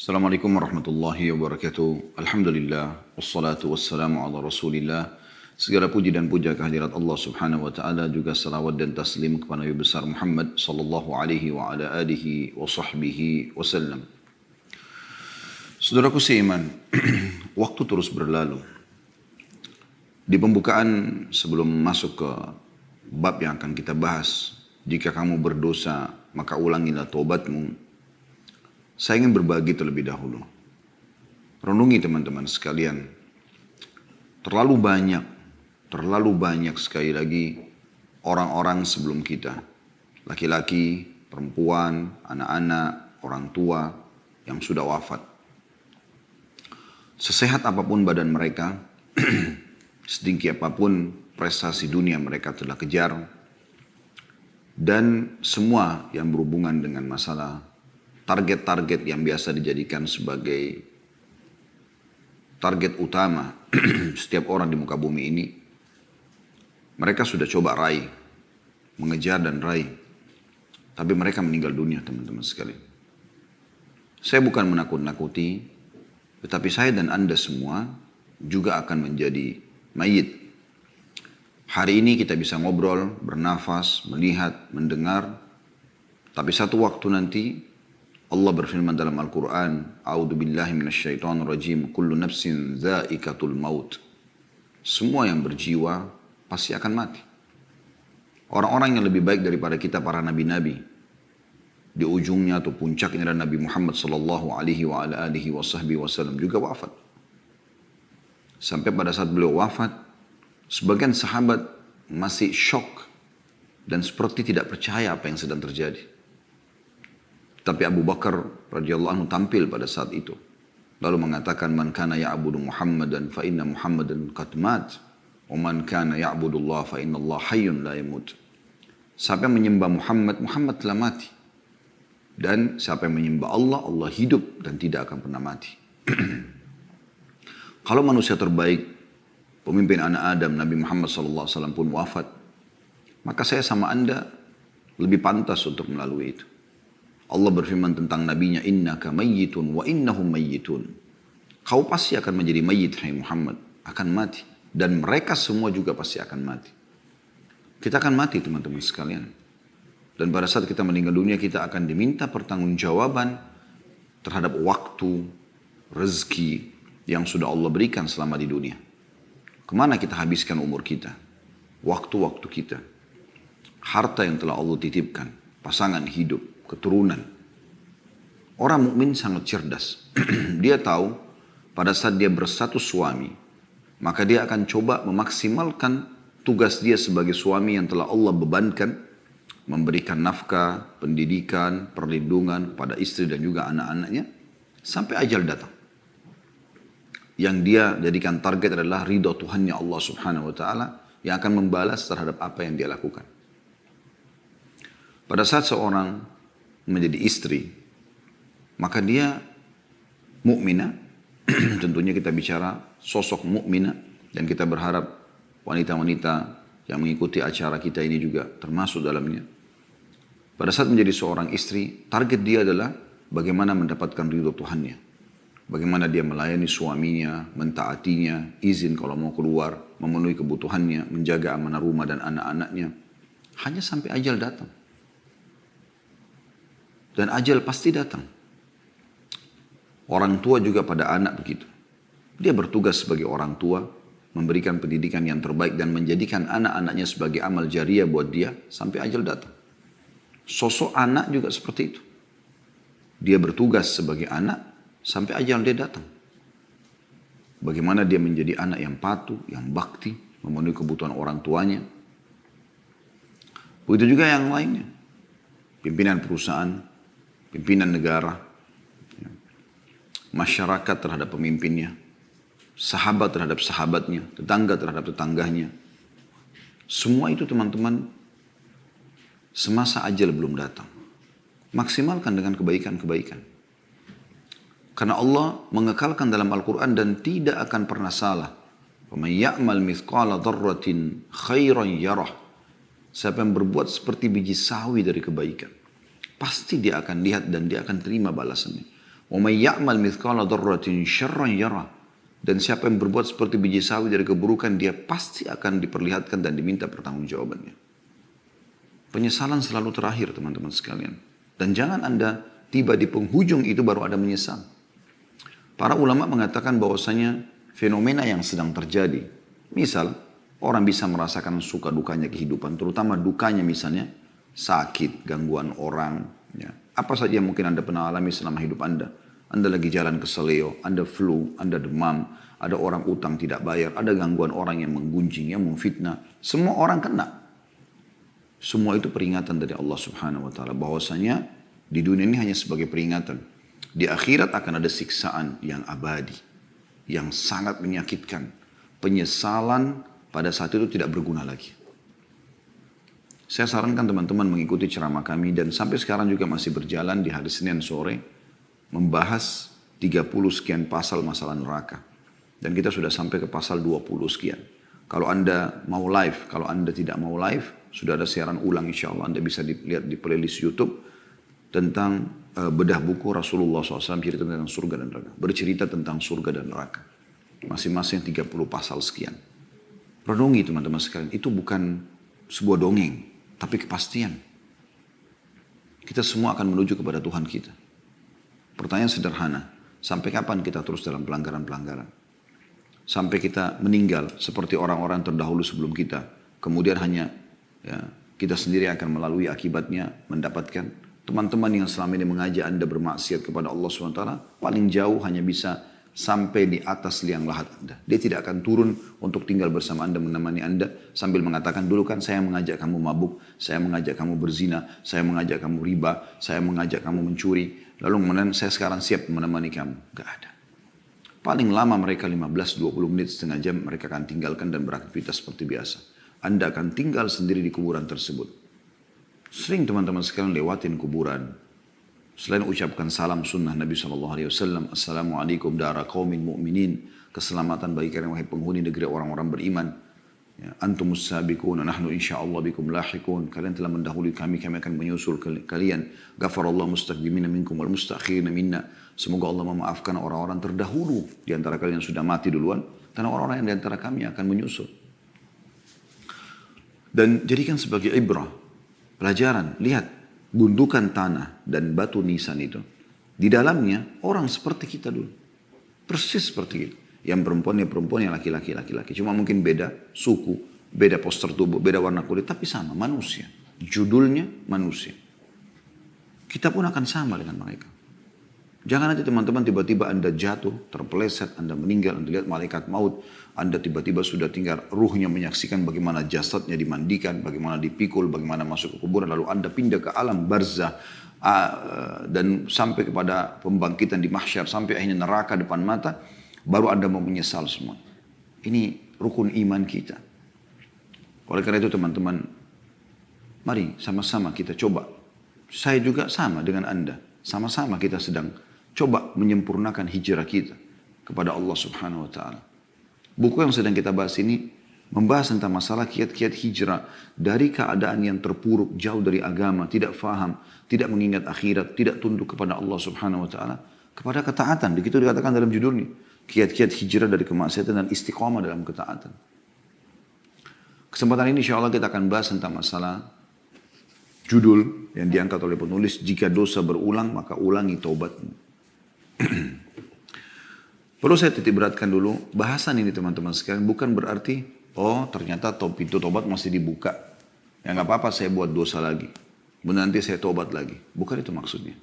Assalamualaikum warahmatullahi wabarakatuh. Alhamdulillah, wassalatu wassalamu ala rasulillah. Segala puji dan puja kehadirat Allah subhanahu wa ta'ala, juga salawat dan taslim kepada Nabi besar Muhammad sallallahu alaihi wa ala alihi wa sahbihi wasallam. Saudaraku seiman, waktu terus berlalu. Di pembukaan sebelum masuk ke bab yang akan kita bahas, jika kamu berdosa maka ulangilah taubatmu. Saya ingin berbagi terlebih dahulu. Renungi teman-teman sekalian. Terlalu banyak sekali lagi orang-orang sebelum kita. Laki-laki, perempuan, anak-anak, orang tua yang sudah wafat. Sesehat apapun badan mereka, setinggi apapun prestasi dunia mereka telah kejar, dan semua yang berhubungan dengan masalah target-target yang biasa dijadikan sebagai target utama setiap orang di muka bumi ini, mereka sudah coba raih, mengejar dan raih, tapi mereka meninggal dunia teman-teman sekalian. Saya bukan menakut-nakuti, tetapi saya dan Anda semua juga akan menjadi mayit. Hari ini kita bisa ngobrol, bernafas, melihat, mendengar, tapi satu waktu nanti Allah berfirman dalam Al-Quran, A'udhu billahi minasyaitonir rajim, kullu nafsin dha'iqatul maut. Semua yang berjiwa pasti akan mati. Orang-orang yang lebih baik daripada kita, para nabi-nabi, di ujungnya atau puncaknya adalah Nabi Muhammad sallallahu alaihi wa ala alihi wa sahbihi wasallam juga wafat. Sampai pada saat beliau wafat, sebagian sahabat masih syok dan seperti tidak percaya apa yang sedang terjadi. Tapi Abu Bakar radhiyallahu anhu tampil pada saat itu. Lalu mengatakan, Man kana ya'budu Muhammadan fa inna Muhammadan qad mat. Wa man kana ya'budu Allah fa inna Allah hayyun la yamut. Siapa yang menyembah Muhammad, Muhammad telah mati. Dan siapa yang menyembah Allah, Allah hidup dan tidak akan pernah mati. Kalau manusia terbaik, pemimpin anak Adam, Nabi Muhammad SAW pun wafat, maka saya sama Anda lebih pantas untuk melalui itu. Allah berfirman tentang nabinya, innaka mayyitun wa innahum mayyitun. Kau pasti akan menjadi mayyit, hai Muhammad, akan mati, dan mereka semua juga pasti akan mati. Kita akan mati teman-teman sekalian. Dan pada saat kita meninggal dunia, kita akan diminta pertanggungjawaban terhadap waktu, rezeki yang sudah Allah berikan selama di dunia. Kemana kita habiskan umur kita, waktu-waktu kita, harta yang telah Allah titipkan, pasangan hidup, keturunan. Orang mukmin sangat cerdas. Dia tahu pada saat dia berstatus suami, maka dia akan coba memaksimalkan tugas dia sebagai suami yang telah Allah bebankan, memberikan nafkah, pendidikan, perlindungan kepada istri dan juga anak-anaknya sampai ajal datang. Yang dia jadikan target adalah ridha Tuhannya Allah Subhanahu wa taala yang akan membalas terhadap apa yang dia lakukan. Pada saat seorang menjadi istri, maka dia mukminah. Tentunya kita bicara sosok mukminah, dan kita berharap wanita-wanita yang mengikuti acara kita ini juga termasuk dalamnya. Pada saat menjadi seorang istri, target dia adalah bagaimana mendapatkan ridho Tuhannya, bagaimana dia melayani suaminya, mentaatinya, izin kalau mau keluar, memenuhi kebutuhannya, menjaga amanah rumah dan anak-anaknya, hanya sampai ajal datang. Dan ajal pasti datang. Orang tua juga pada anak begitu. Dia bertugas sebagai orang tua, memberikan pendidikan yang terbaik dan menjadikan anak-anaknya sebagai amal jariah buat dia sampai ajal datang. Sosok anak juga seperti itu. Dia bertugas sebagai anak sampai ajal dia datang. Bagaimana dia menjadi anak yang patuh, yang bakti, memenuhi kebutuhan orang tuanya. Begitu juga yang lainnya. Pimpinan perusahaan, pimpinan negara, masyarakat terhadap pemimpinnya, sahabat terhadap sahabatnya, tetangga terhadap tetangganya. Semua itu teman-teman, semasa ajal belum datang. Maksimalkan dengan kebaikan-kebaikan. Karena Allah mengekalkan dalam Al-Quran dan tidak akan pernah salah. وَمَنْ يَعْمَلْ مِثْقَالَ ذَرَّةٍ خَيْرًا يَرَهُ. Siapa yang berbuat seperti biji sawi dari kebaikan, pasti dia akan lihat dan dia akan terima balasannya. Wa may ya'mal mithqala dzarratin syarran yarah. Dan siapa yang berbuat seperti biji sawi dari keburukan, dia pasti akan diperlihatkan dan diminta pertanggungjawabannya. Penyesalan selalu terakhir, teman-teman sekalian. Dan jangan Anda tiba di penghujung itu baru ada menyesal. Para ulama mengatakan bahwasanya fenomena yang sedang terjadi, misal orang bisa merasakan suka dukanya kehidupan, terutama dukanya misalnya sakit, gangguan orang, ya. Apa saja yang mungkin Anda pernah alami selama hidup Anda. Anda lagi jalan ke seleo, Anda flu, Anda demam, ada orang utang tidak bayar, ada gangguan orang yang menggunjing, yang memfitnah. Semua orang kena. Semua itu peringatan dari Allah Subhanahu wa taala bahwasanya di dunia ini hanya sebagai peringatan. Di akhirat akan ada siksaan yang abadi, yang sangat menyakitkan. Penyesalan pada saat itu tidak berguna lagi. Saya sarankan teman-teman mengikuti ceramah kami dan sampai sekarang juga masih berjalan di hari Senin sore membahas 30 sekian pasal masalah neraka. Dan kita sudah sampai ke pasal 20 sekian. Kalau Anda mau live, kalau Anda tidak mau live, sudah ada siaran ulang insya Allah. Anda bisa dilihat di playlist YouTube tentang bedah buku Rasulullah SAW cerita tentang surga dan neraka. Bercerita tentang surga dan neraka. Masing-masing 30 pasal sekian. Renungi teman-teman sekalian, itu bukan sebuah dongeng, tapi kepastian. Kita semua akan menuju kepada Tuhan kita. Pertanyaan sederhana, sampai kapan kita terus dalam pelanggaran-pelanggaran? Sampai kita meninggal seperti orang-orang terdahulu sebelum kita. Kemudian hanya ya, kita sendiri akan melalui akibatnya mendapatkan. Teman-teman yang selama ini mengajak Anda bermaksiat kepada Allah SWT, paling jauh hanya bisa sampai di atas liang lahat Anda. Dia tidak akan turun untuk tinggal bersama Anda, menemani Anda sambil mengatakan, dulu kan saya mengajak kamu mabuk, saya mengajak kamu berzina, saya mengajak kamu riba, saya mengajak kamu mencuri, lalu kemudian saya sekarang siap menemani kamu. Gak ada. Paling lama mereka 15-20 menit, setengah jam mereka akan tinggalkan dan beraktivitas seperti biasa. Anda akan tinggal sendiri di kuburan tersebut. Sering teman-teman sekalian lewatin kuburan. Selain ucapkan salam sunnah Nabi SAW, Assalamualaikum dara qaumin mu'minin, keselamatan bagi kalian wahai penghuni negeri orang-orang beriman. Ya, antumus sabiqun, nahnu insyaallah bikum lahiqun. Kalian telah mendahului kami, kami akan menyusul kalian. Ghafarallahu mustaqdimina minkum wal mustakhirina minna. Semoga Allah memaafkan orang-orang terdahulu di antara kalian yang sudah mati duluan, dan orang-orang yang di antara kami akan menyusul. Dan jadikan sebagai ibrah, pelajaran, lihat. Gundukan tanah dan batu nisan itu. Di dalamnya orang seperti kita dulu. Persis seperti itu. Yang perempuan yang laki-laki. Cuma mungkin beda suku, beda postur tubuh, beda warna kulit. Tapi sama, manusia. Judulnya manusia. Kita pun akan sama dengan mereka. Jangan nanti teman-teman tiba-tiba Anda jatuh, terpeleset, Anda meninggal, Anda lihat malaikat maut. Anda tiba-tiba sudah tinggal ruhnya menyaksikan bagaimana jasadnya dimandikan, bagaimana dipikul, bagaimana masuk ke kuburan. Lalu Anda pindah ke alam barzah dan sampai kepada pembangkitan di mahsyar, sampai akhirnya neraka depan mata. Baru Anda mau menyesal semua. Ini rukun iman kita. Oleh karena itu teman-teman, mari sama-sama kita coba. Saya juga sama dengan Anda. Sama-sama kita sedang coba menyempurnakan hijrah kita kepada Allah Subhanahu wa taala. Buku yang sedang kita bahas ini membahas tentang masalah kiat-kiat hijrah dari keadaan yang terpuruk, jauh dari agama, tidak faham, tidak mengingat akhirat, tidak tunduk kepada Allah Subhanahu wa taala, kepada ketaatan. Begitu dikatakan dalam judulnya, kiat-kiat hijrah dari kemaksiatan dan istiqamah dalam ketaatan. Kesempatan ini insya Allah kita akan bahas tentang masalah judul yang diangkat oleh penulis, jika dosa berulang maka ulangi taubatmu. Perlu saya titik beratkan dulu, bahasan ini teman-teman sekalian bukan berarti, oh ternyata pintu tobat masih dibuka. Ya nggak apa-apa saya buat dosa lagi. Nanti saya tobat lagi. Bukan itu maksudnya.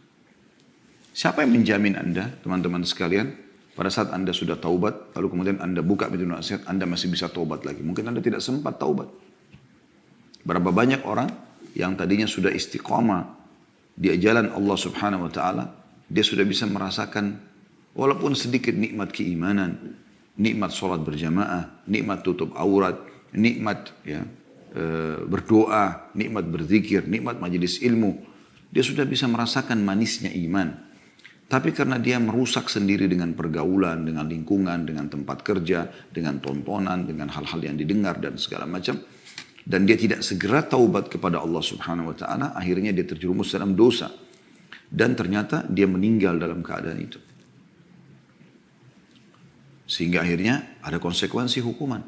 Siapa yang menjamin Anda, teman-teman sekalian, pada saat Anda sudah taubat, lalu kemudian Anda buka pintu nasihat, Anda masih bisa taubat lagi. Mungkin Anda tidak sempat taubat. Berapa banyak orang yang tadinya sudah istiqamah di jalan Allah Subhanahu wa taala, dia sudah bisa merasakan walaupun sedikit nikmat keimanan, nikmat sholat berjamaah, nikmat tutup aurat, nikmat berdoa, nikmat berzikir, nikmat majelis ilmu. Dia sudah bisa merasakan manisnya iman. Tapi karena dia merusak sendiri dengan pergaulan, dengan lingkungan, dengan tempat kerja, dengan tontonan, dengan hal-hal yang didengar dan segala macam. Dan dia tidak segera taubat kepada Allah Subhanahu wa taala, akhirnya dia terjerumus dalam dosa. Dan ternyata dia meninggal dalam keadaan itu. Sehingga akhirnya ada konsekuensi hukuman.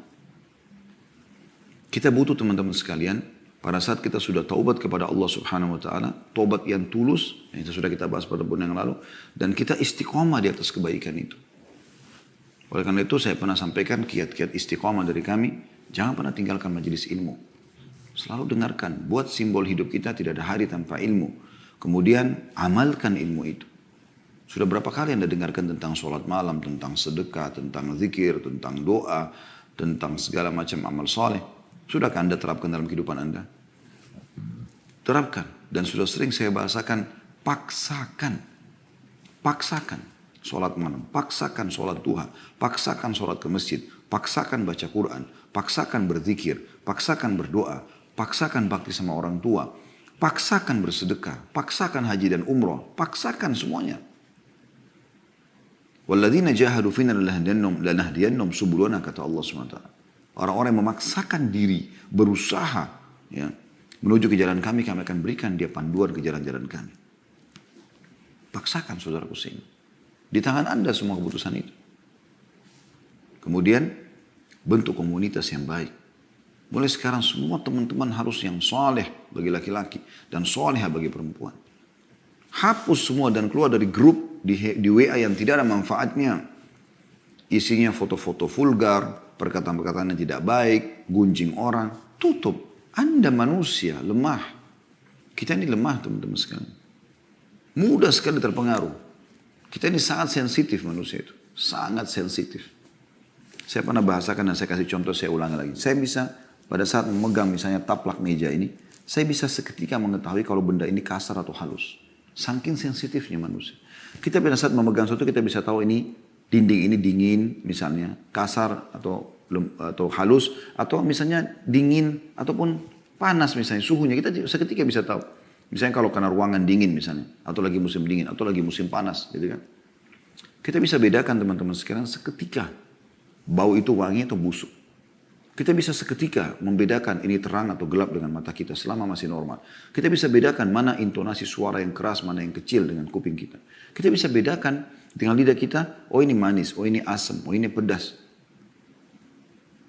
Kita butuh teman-teman sekalian, pada saat kita sudah taubat kepada Allah Subhanahu wa taala, taubat yang tulus, yang itu sudah kita bahas pada bulan yang lalu, dan kita istiqomah di atas kebaikan itu. Oleh karena itu saya pernah sampaikan kiat-kiat istiqomah dari kami, jangan pernah tinggalkan majelis ilmu. Selalu dengarkan, buat simbol hidup kita tidak ada hari tanpa ilmu. Kemudian amalkan ilmu itu. Sudah berapa kali Anda dengarkan tentang sholat malam, tentang sedekah, tentang zikir, tentang doa, tentang segala macam amal soleh. Sudahkah Anda terapkan dalam kehidupan Anda? Terapkan. Dan sudah sering saya bahasakan, paksakan. Paksakan sholat malam, paksakan sholat duha, paksakan sholat ke masjid, paksakan baca Quran, paksakan berzikir, paksakan berdoa, paksakan bakti sama orang tua, paksakan bersedekah, paksakan haji dan umroh, paksakan semuanya. Walladzina jahadu fina lanahdiyannahum subulana, kata Allah SWT. Orang-orang yang memaksakan diri, berusaha ya, menuju ke jalan kami, kami akan berikan dia panduan ke jalan-jalan kami. Paksakan saudaraku sini. Di tangan Anda semua keputusan itu. Kemudian bentuk komunitas yang baik. Mulai sekarang semua teman-teman harus yang soleh bagi laki-laki dan solehah bagi perempuan. Hapus semua dan keluar dari grup di WA yang tidak ada manfaatnya. Isinya foto-foto vulgar, perkataan-perkataan yang tidak baik, gunjing orang. Tutup. Anda manusia lemah. Kita ini lemah teman-teman sekalian. Mudah sekali terpengaruh. Kita ini sangat sensitif manusia itu. Sangat sensitif. Saya pernah bahasakan dan saya kasih contoh, saya ulangi lagi. Saya bisa pada saat memegang misalnya taplak meja ini, saya bisa seketika mengetahui kalau benda ini kasar atau halus. Saking sensitifnya manusia. Kita pada saat memegang sesuatu kita bisa tahu ini dinding ini dingin misalnya, kasar atau halus, atau misalnya dingin ataupun panas misalnya suhunya. Kita seketika bisa tahu. Misalnya kalau karena ruangan dingin misalnya, atau lagi musim dingin, atau lagi musim panas, gitu kan. Kita bisa bedakan teman-teman sekarang seketika bau itu wangi atau busuk. Kita bisa seketika membedakan ini terang atau gelap dengan mata kita selama masih normal. Kita bisa bedakan mana intonasi suara yang keras, mana yang kecil dengan kuping kita. Kita bisa bedakan dengan lidah kita, oh ini manis, oh ini asam, oh ini pedas.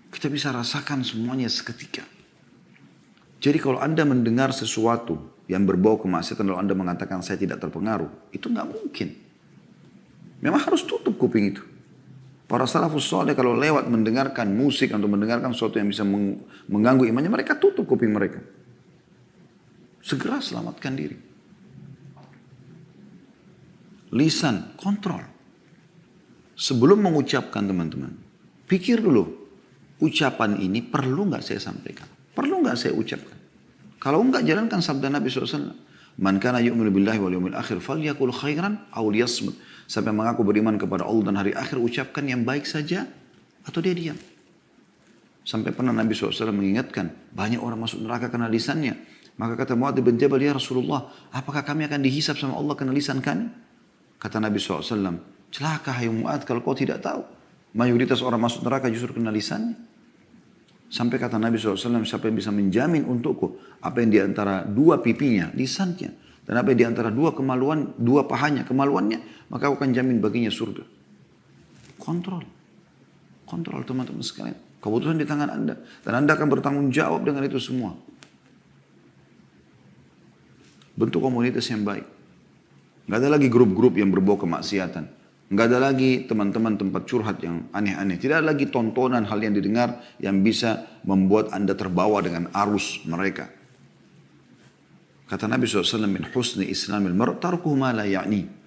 Kita bisa rasakan semuanya seketika. Jadi kalau Anda mendengar sesuatu yang berbau kemaksiatan lalu Anda mengatakan saya tidak terpengaruh, itu nggak mungkin. Memang harus tutup kuping itu. Para salafus soleh kalau lewat mendengarkan musik atau mendengarkan sesuatu yang bisa mengganggu imannya, mereka tutup kuping mereka. Segera selamatkan diri. Lisan, kontrol. Sebelum mengucapkan teman-teman, pikir dulu, ucapan ini perlu nggak saya sampaikan? Perlu nggak saya ucapkan? Kalau enggak, jalankan sabda Nabi SAW. Man kana yu'minu billahi wal yawmil akhir falyakul khairan aw liyasmut. Sampai mengaku beriman kepada Allah dan hari akhir, ucapkan yang baik saja atau dia diam. Sampai pernah Nabi SAW mengingatkan, banyak orang masuk neraka karena lisannya. Maka kata Mu'adz bin Jabal, ya Rasulullah, apakah kami akan dihisab sama Allah karena lisan kami? Kata Nabi SAW, celaka hai Mu'adz kalau kau tidak tahu. Mayoritas orang masuk neraka justru karena lisannya. Sampai kata Nabi SAW, siapa yang bisa menjamin untukku apa yang diantara dua pipinya, lisannya, dan apa yang diantara dua kemaluan, dua pahanya, kemaluannya, maka aku akan jamin baginya surga. Kontrol. Kontrol teman-teman sekalian. Keputusan di tangan Anda. Dan Anda akan bertanggung jawab dengan itu semua. Bentuk komunitas yang baik. Nggak ada lagi grup-grup yang berbau kemaksiatan. Nggak ada lagi teman-teman tempat curhat yang aneh-aneh. Tidak ada lagi tontonan hal yang didengar yang bisa membuat Anda terbawa dengan arus mereka. Kata Nabi SAW, min husni islamil mar' tarkuhu ma la ya'ni.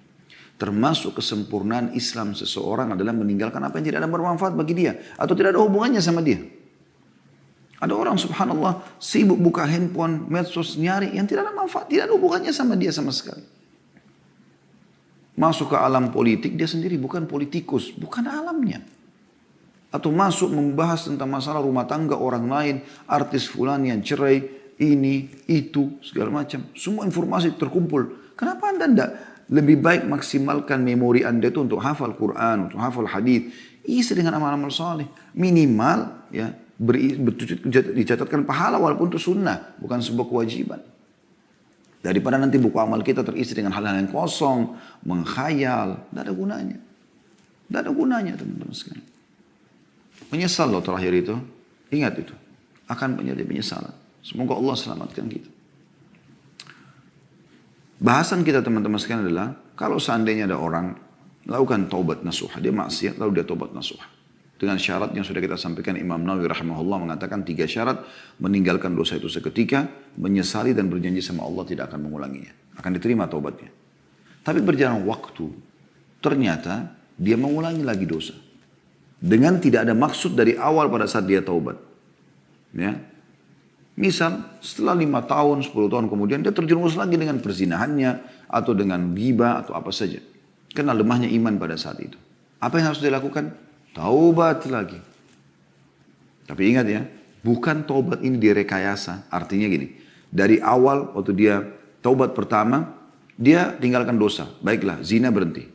Termasuk kesempurnaan Islam seseorang adalah meninggalkan apa yang tidak ada bermanfaat bagi dia. Atau tidak ada hubungannya sama dia. Ada orang subhanallah sibuk buka handphone, medsos, nyari yang tidak ada manfaat. Tidak ada hubungannya sama dia sama sekali. Masuk ke alam politik, dia sendiri bukan politikus, bukan alamnya. Atau masuk membahas tentang masalah rumah tangga orang lain, artis fulan yang cerai, ini, itu, segala macam. Semua informasi terkumpul. Kenapa Anda tidak lebih baik maksimalkan memori Anda itu untuk hafal Quran, untuk hafal hadis, isi dengan amal-amal saleh. Minimal ya dicatatkan pahala walaupun itu sunnah, bukan sebuah kewajiban. Daripada nanti buku amal kita terisi dengan hal-hal yang kosong, mengkhayal, tidak ada gunanya. Tidak ada gunanya teman-teman sekalian. Menyesal loh terakhir itu, ingat itu. Akan menjadi penyesalan. Semoga Allah selamatkan kita. Bahasan kita teman-teman sekalian adalah, kalau seandainya ada orang lakukan taubat nasuha, dia maksiat lalu dia taubat nasuha. Dengan syarat yang sudah kita sampaikan, Imam Nawawi rahimahullah mengatakan 3 syarat, meninggalkan dosa itu seketika, menyesali dan berjanji sama Allah tidak akan mengulanginya. Akan diterima taubatnya. Tapi berjalan waktu, ternyata dia mengulangi lagi dosa. Dengan tidak ada maksud dari awal pada saat dia taubat. Ya. Misal setelah 5 tahun, 10 tahun kemudian dia terjerumus lagi dengan perzinahannya, atau dengan ghibah atau apa saja. Karena lemahnya iman pada saat itu. Apa yang harus dilakukan? Taubat lagi. Tapi ingat ya, bukan taubat ini direkayasa. Artinya gini, dari awal waktu dia taubat pertama, dia tinggalkan dosa. Baiklah, zina berhenti.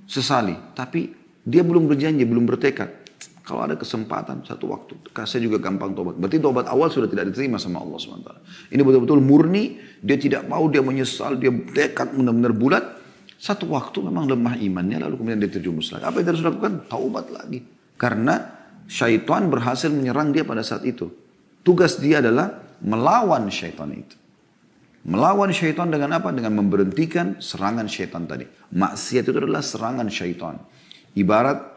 Sesali, tapi dia belum berjanji, belum bertekad. Kalau ada kesempatan satu waktu, saya juga gampang taubat. Berarti taubat awal sudah tidak diterima sama Allah SWT. Ini betul-betul murni, dia tidak mau, dia menyesal, dia tekad benar-benar bulat. Satu waktu memang lemah imannya, lalu kemudian dia terjumus lagi. Apa yang harus dilakukan? Taubat lagi. Karena syaitan berhasil menyerang dia pada saat itu. Tugas dia adalah melawan syaitan itu. Melawan syaitan dengan apa? Dengan memberhentikan serangan syaitan tadi. Maksiat itu adalah serangan syaitan. Ibarat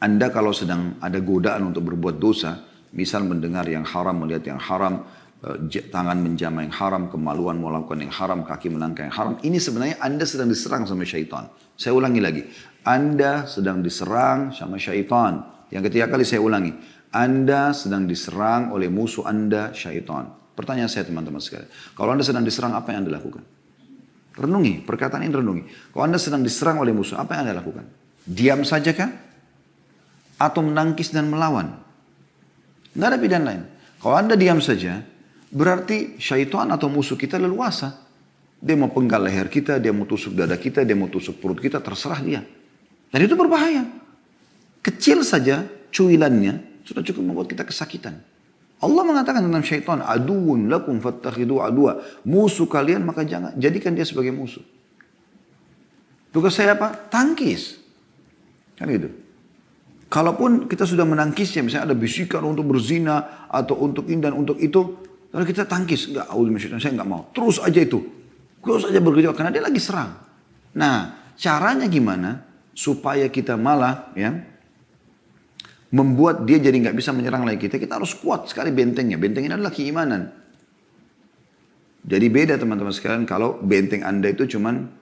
Anda kalau sedang ada godaan untuk berbuat dosa, misal mendengar yang haram, melihat yang haram, tangan menjamah yang haram, kemaluan melakukan yang haram, kaki melangkah yang haram. Ini sebenarnya Anda sedang diserang sama syaitan. Saya ulangi lagi. Anda sedang diserang sama syaitan. Yang ketiga kali saya ulangi. Anda sedang diserang oleh musuh Anda, syaitan. Pertanyaan saya teman-teman sekalian. Kalau Anda sedang diserang, apa yang Anda lakukan? Renungi, perkataan ini renungi. Kalau Anda sedang diserang oleh musuh, apa yang Anda lakukan? Diam saja kah? Atau menangkis dan melawan? Tidak ada pilihan lain. Kalau Anda diam saja, berarti syaitan atau musuh kita leluasa. Dia mau penggal leher kita, dia mau tusuk dada kita, dia mau tusuk perut kita, terserah dia. Dan itu berbahaya. Kecil saja cuilannya sudah cukup membuat kita kesakitan. Allah mengatakan tentang syaitan, aduun lakum fattakhidu adua. Musuh kalian maka jangan jadikan dia sebagai musuh. Tugas saya apa? Tangkis. Kan gitu. Kalaupun kita sudah menangkisnya, misalnya ada bisikan untuk berzina atau untuk ini dan untuk itu, lalu kita tangkis, enggak, saya enggak mau. Terus aja itu. Terus aja bergejolak karena dia lagi serang. Nah, caranya gimana supaya kita malah ya membuat dia jadi enggak bisa menyerang lagi kita? Kita harus kuat sekali bentengnya. Bentengnya adalah keimanan. Jadi beda teman-teman sekalian kalau benteng Anda itu cuman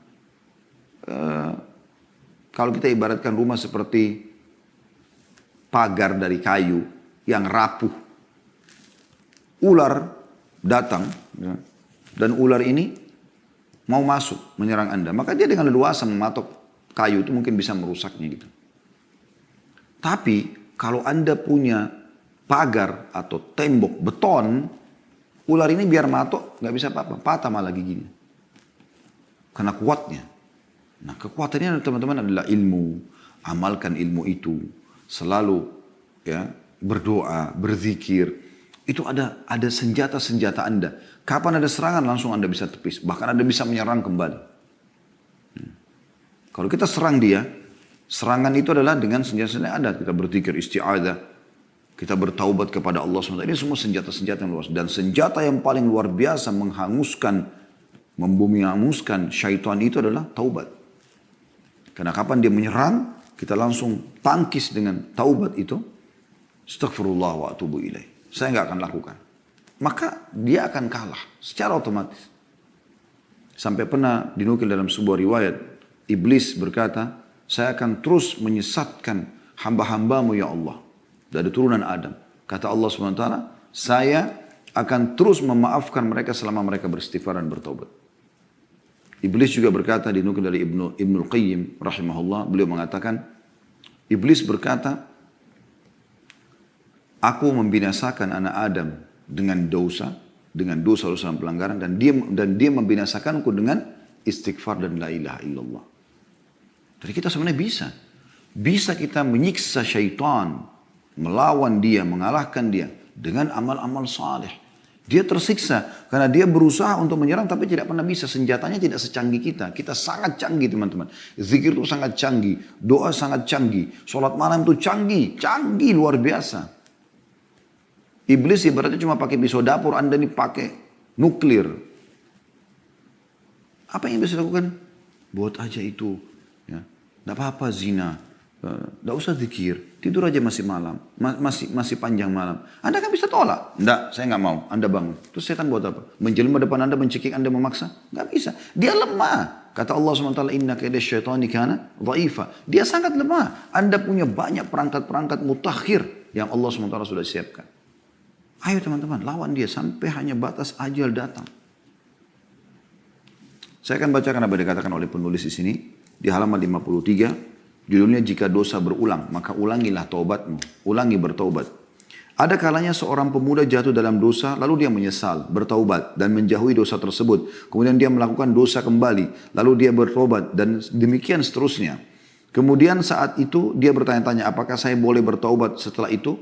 kalau kita ibaratkan rumah seperti pagar dari kayu yang rapuh. Ular datang ya, dan ular ini mau masuk menyerang Anda. Maka dia dengan leluasa mematok kayu itu mungkin bisa merusaknya gitu. Tapi kalau Anda punya pagar atau tembok beton, ular ini biar matok nggak bisa apa-apa, patah malah giginya. Karena kuatnya. Nah kekuatannya teman-teman adalah ilmu. Amalkan ilmu itu. Selalu ya berdoa, berzikir. Itu ada senjata-senjata Anda. Kapan ada serangan langsung Anda bisa tepis. Bahkan Anda bisa menyerang kembali. Kalau kita serang dia, serangan itu adalah dengan senjata-senjata Anda. Kita berzikir isti'adah. Kita bertaubat kepada Allah SWT. Ini semua senjata-senjata yang luas. Dan senjata yang paling luar biasa menghanguskan, membumi-hanguskan syaitan itu adalah taubat. Karena kapan dia menyerang, kita langsung tangkis dengan taubat itu. Astaghfirullah wa atubu ilaih. Saya nggak akan lakukan. Maka dia akan kalah secara otomatis. Sampai pernah dinukil dalam sebuah riwayat. Iblis berkata, saya akan terus menyesatkan hamba-hambamu ya Allah. Dari turunan Adam. Kata Allah SWT, saya akan terus memaafkan mereka selama mereka beristighfar dan bertaubat. Iblis juga berkata, dinukil dari Ibnul Qayyim rahimahullah, beliau mengatakan, Iblis berkata, aku membinasakan anak Adam dengan dosa dan pelanggaran, dan dia membinasakanku dengan istighfar dan la ilaha illallah. Jadi kita sebenarnya bisa kita menyiksa syaitan, melawan dia, mengalahkan dia dengan amal-amal saleh. Dia tersiksa karena dia berusaha untuk menyerang tapi tidak pernah bisa. Senjatanya tidak secanggih kita. Kita sangat canggih teman-teman. Zikir itu sangat canggih. Doa sangat canggih. Sholat malam itu canggih. Canggih luar biasa. Iblis ibaratnya cuma pakai pisau dapur. Anda ini pakai nuklir. Apa yang bisa dilakukan? Buat aja itu. Ya. Tidak apa-apa zina. Tidak usah zikir. Tidur aja masih malam. Masih panjang malam. Anda kan bisa tolak. Tidak, saya nggak mau. Anda bangun. Terus setan buat apa? Menjelma depan Anda, mencekik Anda, memaksa? Nggak bisa. Dia lemah. Kata Allah SWT, inna kaida syaitani kana dha'ifa. Dia sangat lemah. Anda punya banyak perangkat-perangkat mutakhir yang Allah SWT sudah siapkan. Ayo teman-teman, lawan dia sampai hanya batas ajal datang. Saya akan bacakan apa dikatakan oleh penulis di sini di halaman 53. Judulnya jika dosa berulang, maka ulangilah taubatmu. Ulangi bertaubat. Ada kalanya seorang pemuda jatuh dalam dosa, lalu dia menyesal, bertaubat dan menjauhi dosa tersebut. Kemudian dia melakukan dosa kembali, lalu dia bertaubat dan demikian seterusnya. Kemudian saat itu dia bertanya-tanya, apakah saya boleh bertaubat setelah itu?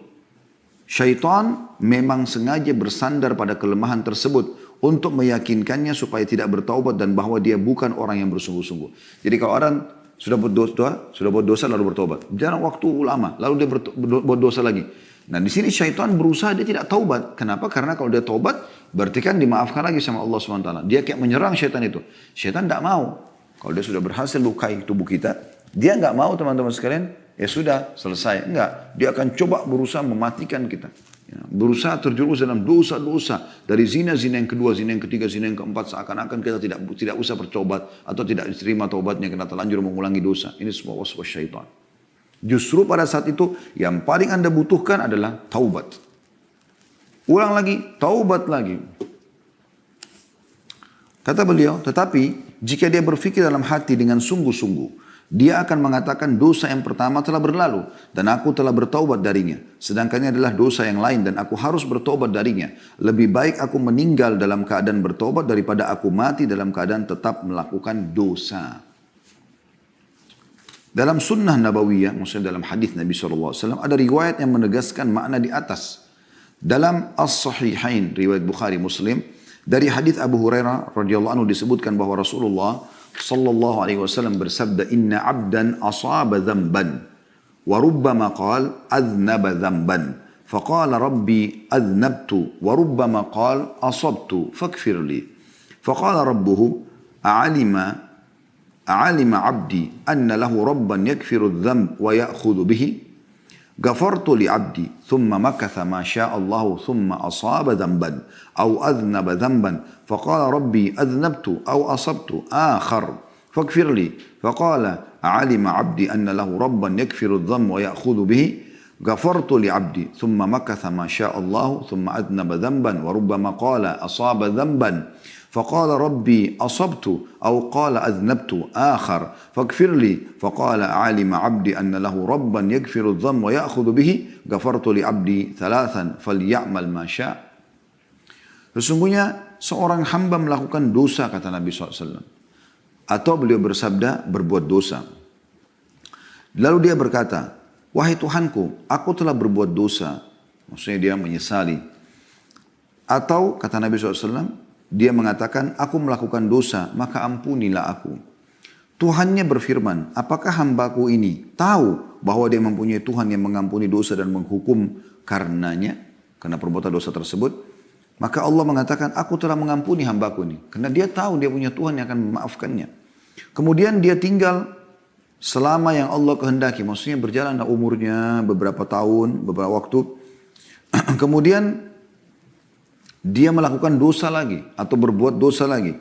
Syaitan memang sengaja bersandar pada kelemahan tersebut untuk meyakinkannya supaya tidak bertaubat dan bahwa dia bukan orang yang bersungguh-sungguh. Jadi kalau orang sudah buat dosa lalu bertobat. Jarang waktu lama, lalu dia buat dosa lagi. Nah di sini syaitan berusaha dia tidak taubat. Kenapa? Karena kalau dia taubat, berarti kan dimaafkan lagi sama Allah SWT. Dia kayak menyerang syaitan itu. Syaitan tidak mau. Kalau dia sudah berhasil lukai tubuh kita, dia nggak mau teman-teman sekalian, ya sudah selesai. Enggak, dia akan coba berusaha mematikan kita. Ya, berusaha terjerumus dalam dosa-dosa. Dari zina yang kedua, zina yang ketiga, zina yang keempat. Seakan-akan kita tidak usah bertobat. Atau tidak diterima taubatnya karena terlanjur mengulangi dosa. Ini semua waswas syaitan. Justru pada saat itu yang paling Anda butuhkan adalah taubat. Ulang lagi, taubat lagi. Kata beliau, tetapi jika dia berpikir dalam hati dengan sungguh-sungguh, dia akan mengatakan dosa yang pertama telah berlalu dan aku telah bertaubat darinya. Sedangkan ini adalah dosa yang lain dan aku harus bertaubat darinya. Lebih baik aku meninggal dalam keadaan bertaubat daripada aku mati dalam keadaan tetap melakukan dosa. Dalam sunnah nabawiyah, maksudnya dalam hadis Nabi SAW, ada riwayat yang menegaskan makna di atas. Dalam As-Sahihain, riwayat Bukhari Muslim, dari hadis Abu Hurairah radhiyallahu anhu disebutkan bahwa Rasulullah sallallahu alaihi wasallam bersabda, inna abdan asaba dhanban wa rubbama qala adhnaba dhanban faqala rabbi adhnabtu wa rubbama qala asabtu faghfir li faqala rabbuhu a'alima abdi anna lahu rabban yakfiru adh-dhanb wa ya'khudhu bihi ghafartu li abdi thumma makatha ma syaa Allah thumma asaba dhanban aw adhnaba dhanban faqala rabbi adhnabtu aw asabtu akhar faghfir li faqala a'alima abdi anna lahu rabban yakfiru adh-dhanb wa ya'khudhu bihi ghafartu li abdi thumma makatha ma syaa Allah thumma adhnaba dhanban wa rubbama qala asaba dhanban فقال ربي أصبت أو قال أذنبت آخر فاغفر لي فقال علم عبدي أن له ربا يغفر الذنب ويأخذ به غفرت لعبدي ثلاثا فليعمل ما شاء. Sesungguhnya seorang hamba melakukan dosa kata Nabi SAW. Atau beliau bersabda berbuat dosa. Lalu dia berkata, wahai Tuhanku, aku telah berbuat dosa. Maksudnya dia menyesali. Atau kata Nabi SAW, dia mengatakan, aku melakukan dosa, maka ampunilah aku. Tuhannya berfirman, apakah hambaku ini tahu bahwa dia mempunyai Tuhan yang mengampuni dosa dan menghukum karenanya, karena perbuatan dosa tersebut? Maka Allah mengatakan, aku telah mengampuni hambaku ini. Karena dia tahu dia punya Tuhan yang akan memaafkannya. Kemudian dia tinggal selama yang Allah kehendaki. Maksudnya berjalan umurnya beberapa tahun, beberapa waktu. Kemudian dia melakukan dosa lagi atau berbuat dosa lagi.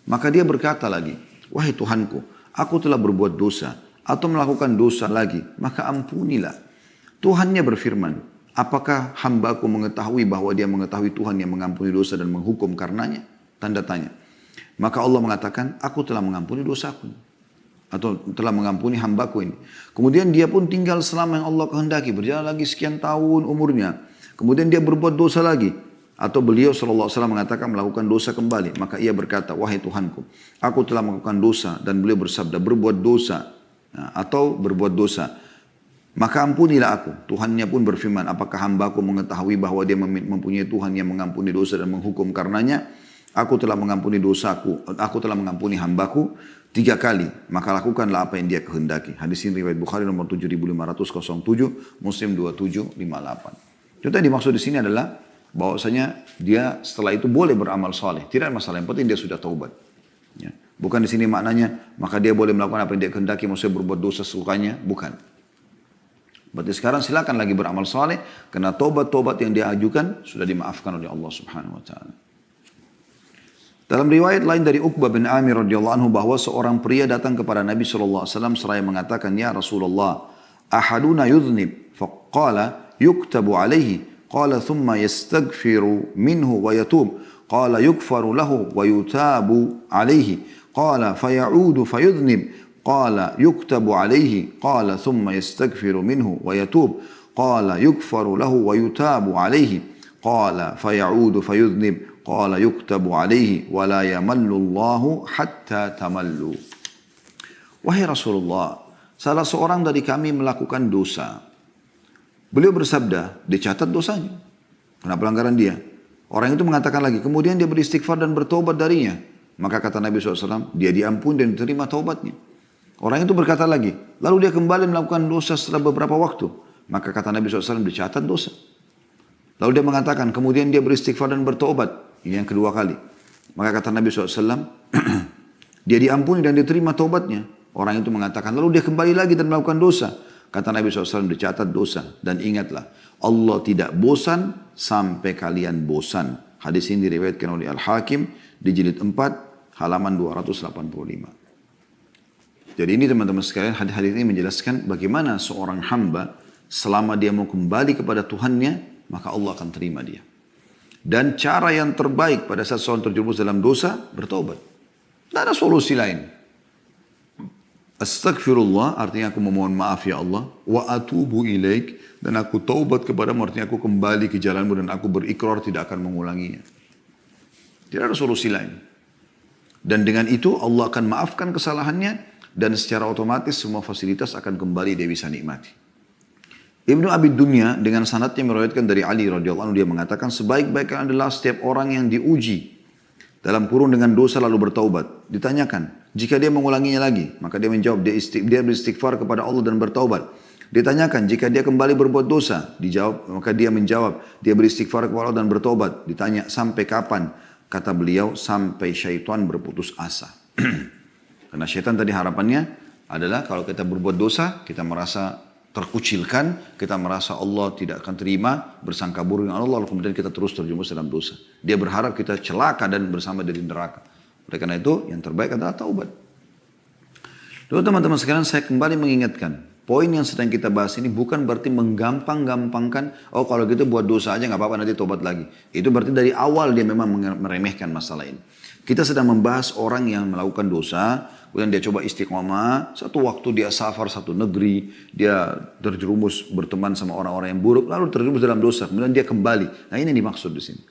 Maka dia berkata lagi, wahai Tuhanku, aku telah berbuat dosa atau melakukan dosa lagi, maka ampunilah. Tuhannya berfirman, apakah hambaku mengetahui bahwa dia mengetahui Tuhan yang mengampuni dosa dan menghukum karenanya? Tanda tanya. Maka Allah mengatakan, aku telah mengampuni dosaku atau telah mengampuni hambaku ini. Kemudian dia pun tinggal selama yang Allah kehendaki, berjalan lagi sekian tahun umurnya. Kemudian dia berbuat dosa lagi. Atau beliau SAW mengatakan melakukan dosa kembali. Maka ia berkata, wahai Tuhanku, aku telah melakukan dosa. Dan beliau bersabda, berbuat dosa. Atau berbuat dosa. Maka ampunilah aku. Tuhannya pun berfirman, apakah hambaku mengetahui bahwa dia mempunyai Tuhan yang mengampuni dosa dan menghukum karenanya? Aku telah mengampuni dosaku, aku telah mengampuni hambaku 3 kali. Maka lakukanlah apa yang dia kehendaki. Hadis ini riwayat Bukhari nomor 7507, Muslim 2758. Itu yang dimaksud di sini adalah bahwasanya dia setelah itu boleh beramal soleh. Tidak ada masalah, yang penting dia sudah taubat. Ya. Bukan di sini maknanya, maka dia boleh melakukan apa yang dia kehendaki, maksudnya berbuat dosa sesukanya. Bukan. Berarti sekarang silakan lagi beramal soleh, karena tobat-tobat yang dia ajukan sudah dimaafkan oleh Allah Subhanahu Wa Taala. Dalam riwayat lain dari Uqbah bin Amir radhiyallahu anhu bahwa seorang pria datang kepada Nabi sallallahu alaihi wasallam seraya mengatakan, "Ya Rasulullah, ahaduna yudhnib?" Faqala yuktabu alaihi. Qala thumma yastaghfiru minhu wa yatub. Qala yukfaru lahu wa yutabu alaihi. Qala fayaudu fayudhnib. Qala yuktabu alaihi. Qala thumma yastaghfiru minhu wa yatub. Qala yukfaru lahu wa yutabu alaihi. Qala fayaudu fayudhnib. Qala yuktabu alaihi wa la yamallu Allahu hatta tamallu. Wahai Rasulullah, salah seorang dari kami melakukan dosa. Beliau bersabda, dicatat dosanya. Karena pelanggaran dia. Orang itu mengatakan lagi, kemudian dia beristighfar dan bertobat darinya. Maka kata Nabi SAW, dia diampuni dan diterima taubatnya. Orang itu berkata lagi, lalu dia kembali melakukan dosa setelah beberapa waktu. Maka kata Nabi SAW, dicatat dosa. Lalu dia mengatakan, kemudian dia beristighfar dan bertobat. Ini yang kedua kali. Maka kata Nabi SAW, dia diampuni dan diterima taubatnya. Orang itu mengatakan, lalu dia kembali lagi dan melakukan dosa. Kata Nabi SAW, dicatat dosa. Dan ingatlah, Allah tidak bosan sampai kalian bosan. Hadis ini diriwayatkan oleh Al-Hakim di jilid 4, halaman 285. Jadi ini teman-teman sekalian, hadis ini menjelaskan bagaimana seorang hamba selama dia mau kembali kepada Tuhannya, maka Allah akan terima dia. Dan cara yang terbaik pada saat seorang terjerumus dalam dosa, bertobat. Tidak ada solusi lain. Astaghfirullah, artinya aku memohon maaf ya Allah. Wa atubu ilaik, dan aku taubat kepadamu, artinya aku kembali ke jalanmu dan aku berikrar tidak akan mengulanginya. Tidak ada solusi lain. Dan dengan itu Allah akan maafkan kesalahannya, dan secara otomatis semua fasilitas akan kembali dia bisa nikmati. Ibnu Abi Dunya dengan sanadnya meriwayatkan dari Ali radhiyallahu anhu, dia mengatakan sebaik-baiknya adalah setiap orang yang diuji dalam kurun dengan dosa lalu bertaubat. Ditanyakan, jika dia mengulanginya lagi, maka dia menjawab, dia beristighfar kepada Allah dan bertaubat. Ditanyakan, jika dia kembali berbuat dosa, maka dia menjawab, dia beristighfar kepada Allah dan bertaubat. Ditanya, sampai kapan? Kata beliau, sampai syaitan berputus asa. Karena syaitan tadi harapannya adalah kalau kita berbuat dosa, kita merasa terkucilkan, kita merasa Allah tidak akan terima, bersangka buruk dengan Allah, lalu kemudian kita terus terjerumus dalam dosa. Dia berharap kita celaka dan bersama dari neraka. Oleh karena itu, yang terbaik adalah taubat. Lalu teman-teman sekalian, saya kembali mengingatkan, poin yang sedang kita bahas ini bukan berarti menggampang-gampangkan, oh kalau gitu buat dosa aja nggak apa-apa nanti taubat lagi. Itu berarti dari awal dia memang meremehkan masalah ini. Kita sedang membahas orang yang melakukan dosa, kemudian dia coba istiqomah, satu waktu dia safar satu negeri, dia terjerumus berteman sama orang-orang yang buruk, lalu terjerumus dalam dosa, kemudian dia kembali. Nah ini dimaksud di sini.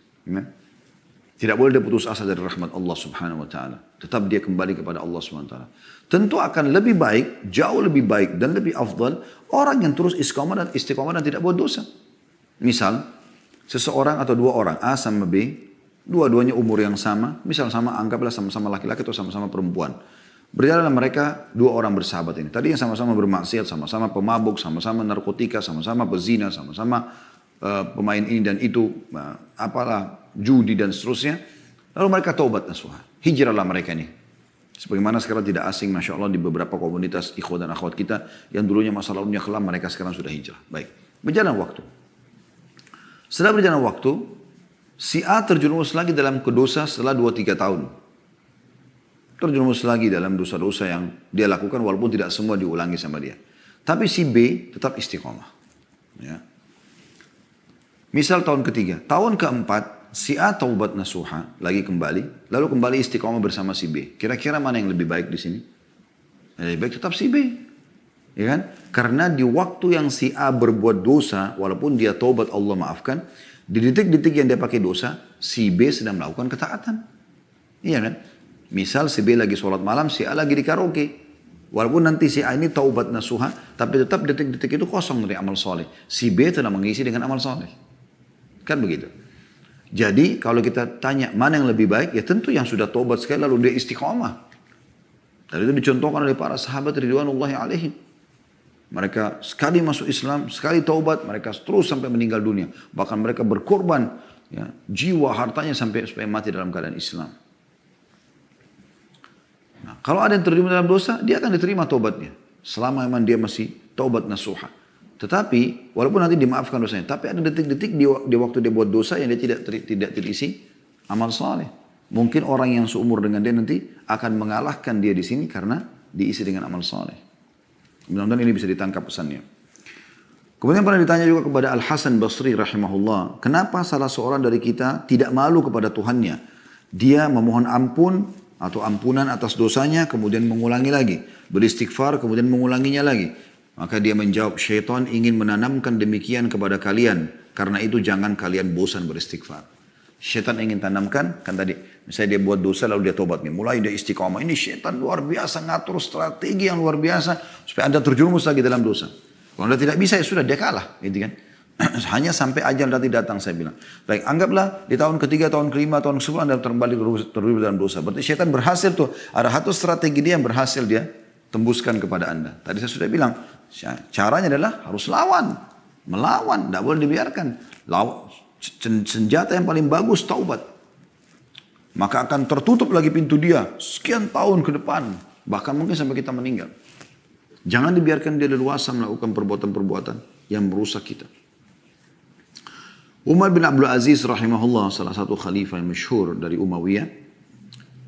Tidak boleh dia putus asa dari rahmat Allah Subhanahu Wa Taala. Tetap dia kembali kepada Allah Subhanahu Wa Taala. Tentu akan lebih baik, jauh lebih baik dan lebih afdal orang yang terus istiqomah dan tidak buat dosa. Misal, seseorang atau dua orang A sama B, dua-duanya umur yang sama, misal sama, anggaplah sama-sama laki-laki atau sama-sama perempuan. Berjalan mereka, dua orang bersahabat ini. Tadi yang sama-sama bermaksiat, sama-sama pemabuk, sama-sama narkotika, sama-sama pezina, sama-sama pemain ini dan itu, apalah, judi dan seterusnya. Lalu mereka taubat nasuha. Hijrahlah mereka ini. Sebagaimana sekarang tidak asing, Masya Allah, di beberapa komunitas ikhwah dan akhwat kita, yang dulunya masa lalunya kelam, mereka sekarang sudah hijrah. Baik. Berjalan waktu. Setelah berjalan waktu, si A terjerumus lagi dalam kedosa setelah 2-3 tahun. Terjerumus lagi dalam dosa-dosa yang dia lakukan walaupun tidak semua diulangi sama dia. Tapi si B tetap istiqomah. Ya. Misal tahun ketiga. Tahun keempat, si A taubat nasuha, lagi kembali. Lalu kembali istiqomah bersama si B. Kira-kira mana yang lebih baik di sini? Yang lebih baik tetap si B. Ya kan? Karena di waktu yang si A berbuat dosa, walaupun dia taubat Allah maafkan, di detik-detik yang dia pakai dosa, si B sedang melakukan ketaatan. Iya kan? Misal si B lagi sholat malam, si A lagi di karaoke. Walaupun nanti si A ini taubat nasuha, tapi tetap detik-detik itu kosong dari amal soleh. Si B telah mengisi dengan amal soleh. Kan begitu. Jadi kalau kita tanya mana yang lebih baik, ya tentu yang sudah taubat sekali lalu dia istiqomah. Dan itu dicontohkan oleh para sahabat ridwanullahi alaihim. Mereka sekali masuk Islam, sekali taubat, mereka terus sampai meninggal dunia. Bahkan mereka berkorban ya, jiwa, hartanya sampai supaya mati dalam keadaan Islam. Nah, kalau ada yang terjebak dalam dosa, dia akan diterima taubatnya. Selama memang dia masih taubat nasuha. Tetapi, walaupun nanti dimaafkan dosanya, tapi ada detik-detik di waktu dia buat dosa yang dia tidak terisi amal saleh. Mungkin orang yang seumur dengan dia nanti akan mengalahkan dia di sini karena diisi dengan amal saleh. Mudah-mudahan ini bisa ditangkap pesannya. Kemudian pernah ditanya juga kepada Al-Hasan Basri rahimahullah, kenapa salah seorang dari kita tidak malu kepada Tuhannya? Dia memohon ampun atau ampunan atas dosanya, kemudian mengulangi lagi. Beristighfar, kemudian mengulanginya lagi. Maka dia menjawab, syaitan ingin menanamkan demikian kepada kalian. Karena itu jangan kalian bosan beristighfar. Syaitan ingin tanamkan, kan tadi, misalnya dia buat dosa lalu dia tobat nih. Mulai dia istiqamah. Ini syaitan luar biasa, ngatur strategi yang luar biasa. Supaya Anda terjerumus lagi dalam dosa. Kalau Anda tidak bisa, ya sudah, dia kalah. Gitu kan? Hanya sampai ajal nanti datang, saya bilang. Baik, anggaplah di tahun ketiga, tahun kelima, tahun ke-10 Anda kembali terlibat dalam dosa. Berarti syaitan berhasil tuh. Ada satu strategi dia yang berhasil dia tembuskan kepada Anda. Tadi saya sudah bilang, caranya adalah harus lawan. Melawan, tidak boleh dibiarkan. Senjata yang paling bagus, taubat. Maka akan tertutup lagi pintu dia sekian tahun ke depan. Bahkan mungkin sampai kita meninggal. Jangan dibiarkan dia leluasa melakukan perbuatan-perbuatan yang merusak kita. Umar bin Abdul Aziz rahimahullah, salah satu khalifah yang masyhur dari Umayyah,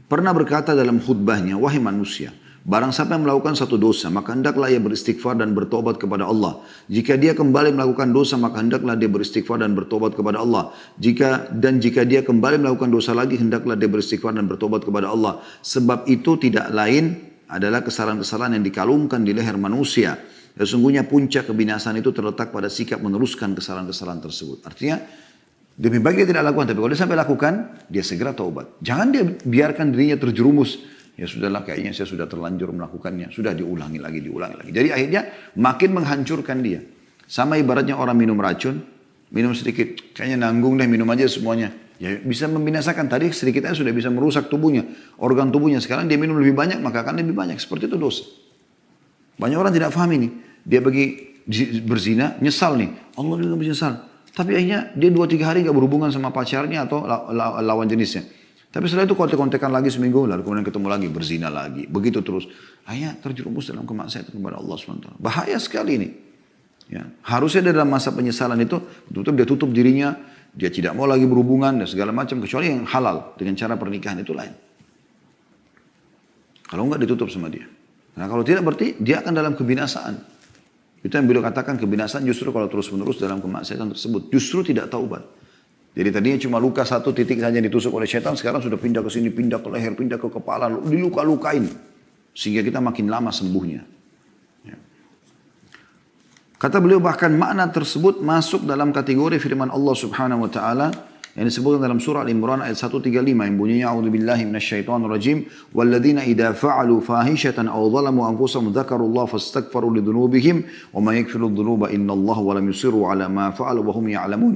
pernah berkata dalam khutbahnya, wahai manusia, barang siapa yang melakukan satu dosa, maka hendaklah ia beristighfar dan bertobat kepada Allah. Jika dia kembali melakukan dosa, maka hendaklah dia beristighfar dan bertobat kepada Allah. Jika dia kembali melakukan dosa lagi, hendaklah dia beristighfar dan bertobat kepada Allah. Sebab itu tidak lain adalah kesalahan-kesalahan yang dikalungkan di leher manusia. Sesungguhnya puncak kebinasaan itu terletak pada sikap meneruskan kesalahan-kesalahan tersebut. Artinya, lebih baik dia tidak lakukan. Tapi kalau dia sampai lakukan, dia segera taubat. Jangan dia biarkan dirinya terjerumus. Ya sudahlah, kayaknya saya sudah terlanjur melakukannya. Sudah diulangi lagi. Jadi akhirnya makin menghancurkan dia. Sama ibaratnya orang minum racun. Minum sedikit, kayaknya nanggung deh, minum aja semuanya. Ya bisa membinasakan. Tadi sedikitnya sudah bisa merusak tubuhnya. Organ tubuhnya. Sekarang dia minum lebih banyak, maka akan lebih banyak. Seperti itu dosa. Banyak orang tidak paham ini. Dia pergi berzina, nyesal nih. Allah juga menyesal. Tapi akhirnya dia 2-3 hari gak berhubungan sama pacarnya atau lawan jenisnya. Tapi setelah itu kontek-kontekan lagi seminggu, lalu kemudian ketemu lagi, berzina lagi. Begitu terus. Akhirnya terjerumus dalam kemaksiatan kepada Allah SWT. Bahaya sekali ini. Ya. Harusnya dalam masa penyesalan itu, betul-betul dia tutup dirinya. Dia tidak mau lagi berhubungan dan segala macam. Kecuali yang halal dengan cara pernikahan itu lain. Kalau enggak ditutup sama dia. Nah kalau tidak berarti dia akan dalam kebinasaan. Itu yang beliau katakan kebinasaan justru kalau terus-menerus dalam kemaksiatan tersebut. Justru tidak taubat. Jadi tadinya cuma luka satu titik saja yang ditusuk oleh syaitan. Sekarang sudah pindah ke sini, pindah ke leher, pindah ke kepala. Diluka-lukain. Sehingga kita makin lama sembuhnya. Ya. Kata beliau bahkan makna tersebut masuk dalam kategori firman Allah subhanahu wa ta'ala. Yang disebutkan dalam surah Al-Imran ayat 135 yang bunyinya a'udzubillahi minasyaitonirrajim walladzina idza fa'alu fahishatan aw zalamu anfusahum dzakarullaha fastaghfaru lidzunubihim wa may yaghfiru dzunuba innallaha wa lam yusirru 'ala ma fa'alu wa hum ya'lamun.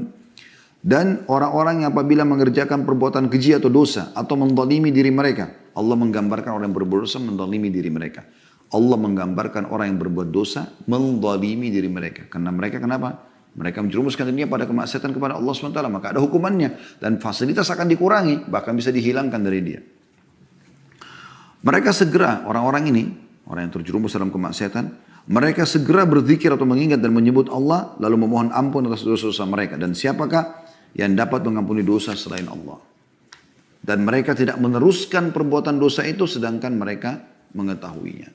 Dan orang-orang yang apabila mengerjakan perbuatan keji atau dosa atau menzalimi diri mereka, Allah menggambarkan orang yang berbuat dosa menzalimi diri mereka. Allah menggambarkan orang yang berbuat dosa menzalimi diri mereka. Karena mereka kenapa? Mereka menjerumuskan dirinya pada kemaksiatan kepada Allah SWT. Maka ada hukumannya. Dan fasilitas akan dikurangi. Bahkan bisa dihilangkan dari dia. Mereka segera, orang-orang ini, orang yang terjerumus dalam kemaksiatan, mereka segera berzikir atau mengingat dan menyebut Allah, lalu memohon ampun atas dosa-dosa mereka. Dan siapakah yang dapat mengampuni dosa selain Allah? Dan mereka tidak meneruskan perbuatan dosa itu, sedangkan mereka mengetahuinya.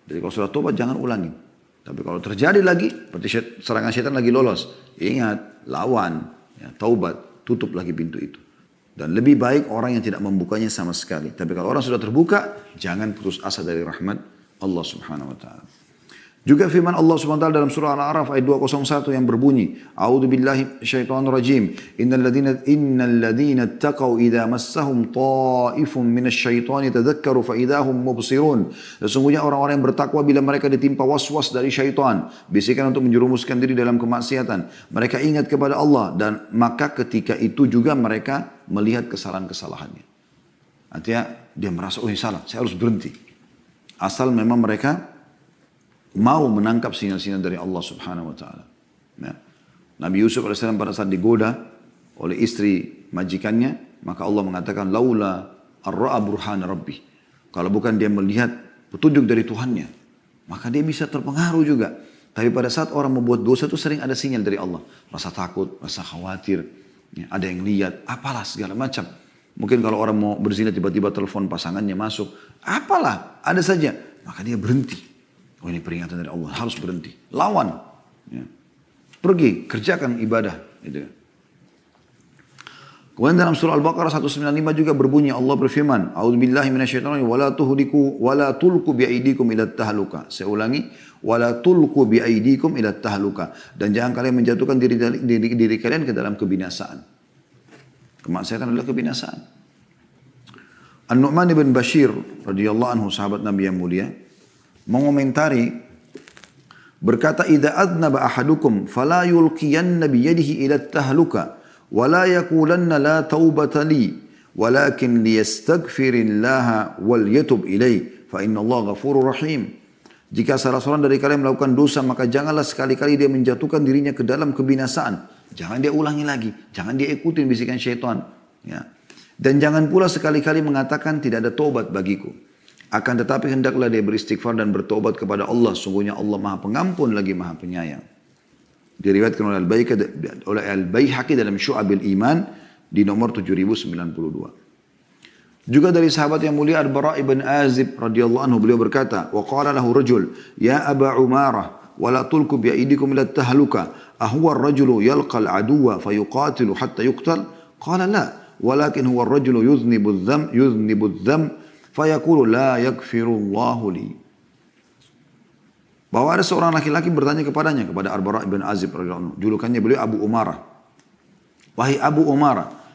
Jadi kalau sudah tobat, jangan ulangi. Tapi kalau terjadi lagi, seperti serangan syaitan lagi lolos, ingat, lawan, ya, taubat, tutup lagi pintu itu. Dan lebih baik orang yang tidak membukanya sama sekali. Tapi kalau orang sudah terbuka, jangan putus asa dari rahmat Allah subhanahu wa ta'ala. Juga firman Allah SWT dalam surah Al-A'raf ayat 201 yang berbunyi, A'udzu billahi minasyaitonir rajim. Innal ladzina taqaw idza massahum ta'ifun minasyaitani tadhakkaru fa idahum mubsirun. Sesungguhnya orang-orang yang bertakwa bila mereka ditimpa was-was dari syaitan, bisikan untuk menjerumuskan diri dalam kemaksiatan, mereka ingat kepada Allah dan maka ketika itu juga mereka melihat kesalahan-kesalahannya. Artinya dia merasa, oh ini salah, saya harus berhenti. Asal memang mereka mau menangkap sinyal-sinyal dari Allah Subhanahu wa taala. Ya. Nabi Yusuf alaihissalam pada saat digoda oleh istri majikannya, maka Allah mengatakan laula ar-ra'a burhana rabbi. Kalau bukan dia melihat petunjuk dari Tuhannya, maka dia bisa terpengaruh juga. Tapi pada saat orang membuat dosa itu sering ada sinyal dari Allah. Rasa takut, rasa khawatir, ya, ada yang lihat, apalah segala macam. Mungkin kalau orang mau berzina tiba-tiba telepon pasangannya masuk, apalah, ada saja. Maka dia berhenti. Oh ini peringatan dari Allah, harus berhenti. Lawan. Ya. Pergi, kerjakan ibadah. Gitu. Kemudian dalam surah Al-Baqarah 195 juga berbunyi, Allah berfirman, A'udzubillahi minasyaitonir rajim, wala tulku biaidikum ila tahluka. Saya ulangi, wala tulku biaidikum ila tahluka. Dan jangan kalian menjatuhkan diri kalian ke dalam kebinasaan. Kemaksiatan adalah kebinasaan. An-Nu'man ibn Bashir radhiyallahu anhu, sahabat Nabi yang mulia, mengomentari berkata, idza adnaba ahadukum fala yulqiyanna bi yadihi ila tahluka wa la yaqulanna la taubata li walakin liyastaghfirillaha wal yatub ilai fa innallaha ghafurur rahim. Jika salah seorang dari kalian melakukan dosa, maka janganlah sekali-kali dia menjatuhkan dirinya ke dalam kebinasaan. Jangan dia ulangi lagi, jangan dia ikutin bisikan syaitan, ya. Dan jangan pula sekali-kali mengatakan tidak ada taubat bagiku. Akan tetapi hendaklah dia beristighfar dan bertobat kepada Allah. Sungguhnya Allah Maha Pengampun lagi Maha Penyayang. Diriwayatkan oleh Al-Baihaqi dalam Syu'abil Iman di nomor 7092. Juga dari sahabat yang mulia Al-Bara' ibn Azib radhiyallahu anhu, beliau berkata, wa qala lahu rajul, ya Aba Umarah, wa la tulku bi aydikum ila tahluka, ahuwa ar-rajulu yalqa al-aduwa fayuqatilu hatta yuqtal? Qala la, walakin huwa ar-rajulu yuznibu adh-dhanb fayaqulu la yaghfirullahu li. Bahwa ada seorang laki-laki bertanya kepadanya, kepada Al-Bara' ibn Azib radhiyallahu anhu, julukannya beliau Abu Umarah. Wahai Abu Umarah,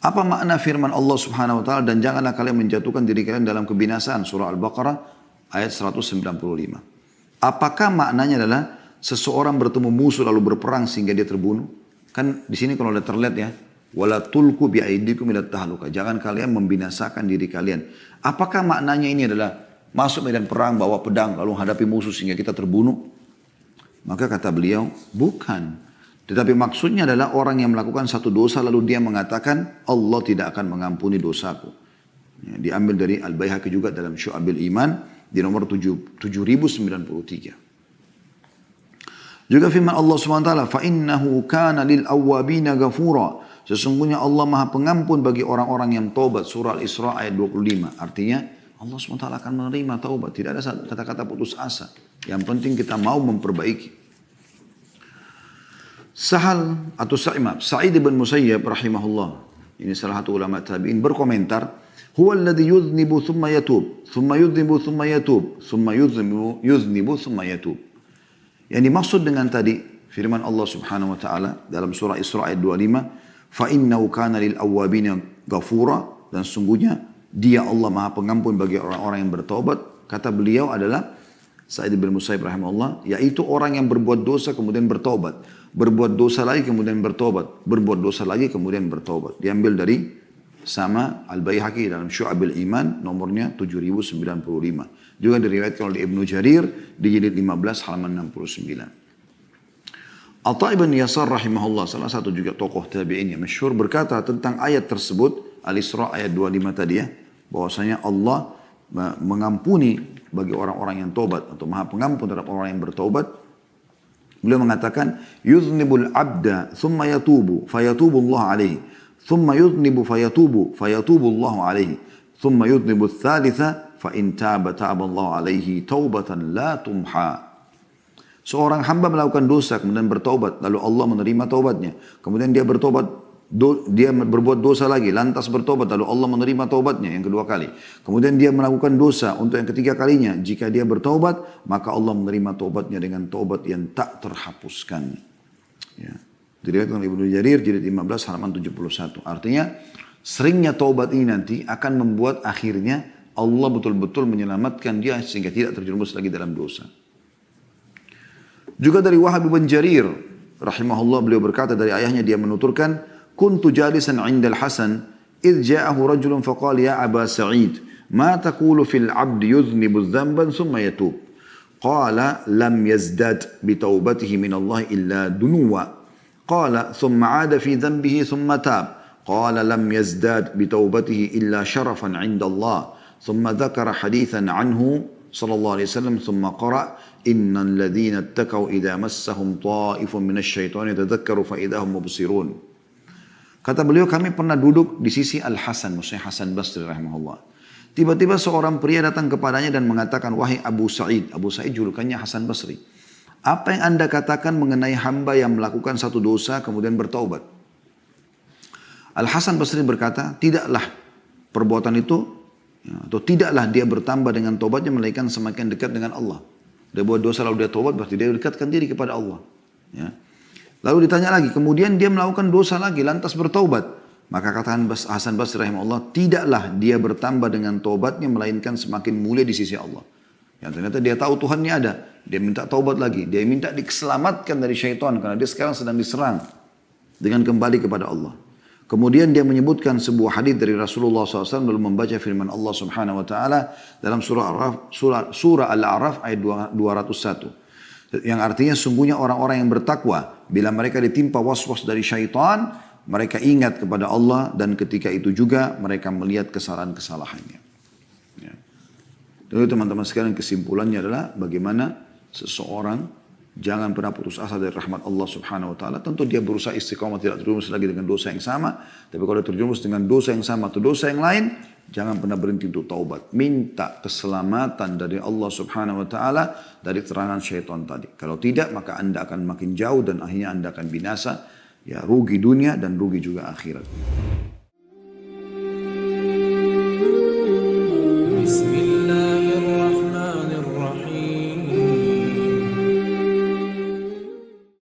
apa makna firman Allah Subhanahu wa taala, dan janganlah kalian menjatuhkan diri kalian dalam kebinasaan, surah Al-Baqarah ayat 195. Apakah maknanya adalah seseorang bertemu musuh lalu berperang sehingga dia terbunuh? Kan di sini kalau udah terlihat ya, wala tulku biaidikum ila tahluka. Jangan kalian membinasakan diri kalian. Apakah maknanya ini adalah masuk medan perang bawa pedang lalu hadapi musuh sehingga kita terbunuh? Maka kata beliau, bukan. Tetapi maksudnya adalah orang yang melakukan satu dosa lalu dia mengatakan Allah tidak akan mengampuni dosaku. Ya, diambil dari Al-Baihaqi juga dalam Syu'abil Iman di nomor 7093. Juga firman Allah SWT, فَإِنَّهُ كَانَ لِلْأَوَّابِينَ غَفُورًا. Sesungguhnya Allah Maha Pengampun bagi orang-orang yang taubat. Surah Al-Isra ayat 25. Artinya Allah SWT akan menerima taubat. Tidak ada kata-kata putus asa. Yang penting kita mau memperbaiki. Sa'id bin Musayyab rahimahullah, ini salah satu ulama tabi'in, berkomentar, huwa alladhi yudhnibu thumma yatub, thumma yudhnibu thumma yatub, thumma yudhnibu thumma yatub. Yang dimaksud dengan tadi firman Allah Subhanahu wa taala dalam surah Isra ayat 25, فَإِنَّهُ كَانَ لِلْأَوَّابِينَ غَفُورًا, dan sungguhnya dia Allah Maha Pengampun bagi orang-orang yang bertaubat. Kata beliau adalah Sa'id bin Musayyib rahimahullah, yaitu orang yang berbuat dosa kemudian bertaubat, berbuat dosa lagi kemudian bertaubat, berbuat dosa lagi kemudian bertaubat. Diambil dari sama Al-Baihaqi dalam Syu'abil Iman nomornya 7095. Juga diriwayatkan oleh Ibnu Jarir di jilid 15 halaman 69. Atha ibn Yasar rahimahullah, salah satu juga tokoh tabi'in yang masyhur, berkata tentang ayat tersebut, Al-Isra ayat 25 tadi ya, bahwasanya Allah mengampuni bagi orang-orang yang taubat atau Maha Pengampun terhadap orang yang bertaubat. Beliau mengatakan, yuznibul abda thumma yatubu fayatubu Allah alaihi, thumma yuznibu fayatubu Allah alaihi, thumma yuznibu thalitha fa in taba Allah alaihi taubatan la tumha. Seorang hamba melakukan dosa kemudian bertaubat, lalu Allah menerima taubatnya. Kemudian dia bertaubat dia berbuat dosa lagi, lantas bertobat, lalu Allah menerima taubatnya yang kedua kali. Kemudian dia melakukan dosa untuk yang ketiga kalinya. Jika dia bertobat, maka Allah menerima taubatnya dengan taubat yang tak terhapuskan. Ya. Diriwayatkan oleh Ibnu Jarir, jilid 15 halaman 71. Artinya, seringnya taubat ini nanti akan membuat akhirnya Allah betul-betul menyelamatkan dia sehingga tidak terjerumus lagi dalam dosa. Juga dari Wahab bin Jarir, rahimahullah, beliau berkata dari ayahnya, dia menuturkan, Kuntu jalisan 'inda al-Hasan, idh ja'ahu rajulun faqala ya Aba Sa'id, ma taqulu fil 'abdi yudhnibu dhanban thumma yatub. Qala lam yazdad bi taubatihi min Allah illa dunuwa. Qala thumma 'ada fi dhanbihi thumma tab. Qala lam yazdad bi taubatihi illa sharafan 'inda Allah. Thumma dhakara hadithan anhu sallallahu alaihi wasallam thumma qara innal ladzina ittaqaw idza massahum ta'ifun minasy syaitani tadhakkaru fa idza hum mubsirun. Kata beliau, kami pernah duduk di sisi Al-Hasan, maksudnya Hasan Basri rahimahullah. Tiba-tiba seorang pria datang kepadanya dan mengatakan, wahai Abu Sa'id. Abu Sa'id julukannya Hasan Basri. Apa yang anda katakan mengenai hamba yang melakukan satu dosa kemudian bertaubat? Al-Hasan Basri berkata, tidaklah perbuatan itu, atau tidaklah dia bertambah dengan taubatnya melainkan semakin dekat dengan Allah. Dia buat dosa lalu dia taubat, berarti dia dekatkan diri kepada Allah. Ya. Lalu ditanya lagi, kemudian dia melakukan dosa lagi, lantas bertaubat. Maka kata Hasan Basri rahimahullah, tidaklah dia bertambah dengan taubatnya, melainkan semakin mulia di sisi Allah. Yang ternyata dia tahu Tuhannya ada. Dia minta taubat lagi. Dia minta diselamatkan dari syaitan, karena dia sekarang sedang diserang dengan kembali kepada Allah. Kemudian dia menyebutkan sebuah hadis dari Rasulullah SAW, lalu membaca firman Allah Subhanahu Wa Taala dalam surah Al-A'raf ayat 201. Yang artinya sungguhnya orang-orang yang bertakwa, bila mereka ditimpa was-was dari syaitan, mereka ingat kepada Allah dan ketika itu juga mereka melihat kesalahan-kesalahannya. Ya. Jadi teman-teman sekalian, kesimpulannya adalah bagaimana seseorang jangan pernah putus asa dari rahmat Allah Subhanahu Wa Taala. Tentu dia berusaha istiqamah, tidak terjerumus lagi dengan dosa yang sama. Tapi kalau terjerumus dengan dosa yang sama atau dosa yang lain, jangan pernah berhenti untuk taubat. Minta keselamatan dari Allah Subhanahu Wa Taala dari serangan syaitan tadi. Kalau tidak, maka anda akan makin jauh dan akhirnya anda akan binasa. Ya, rugi dunia dan rugi juga akhirat.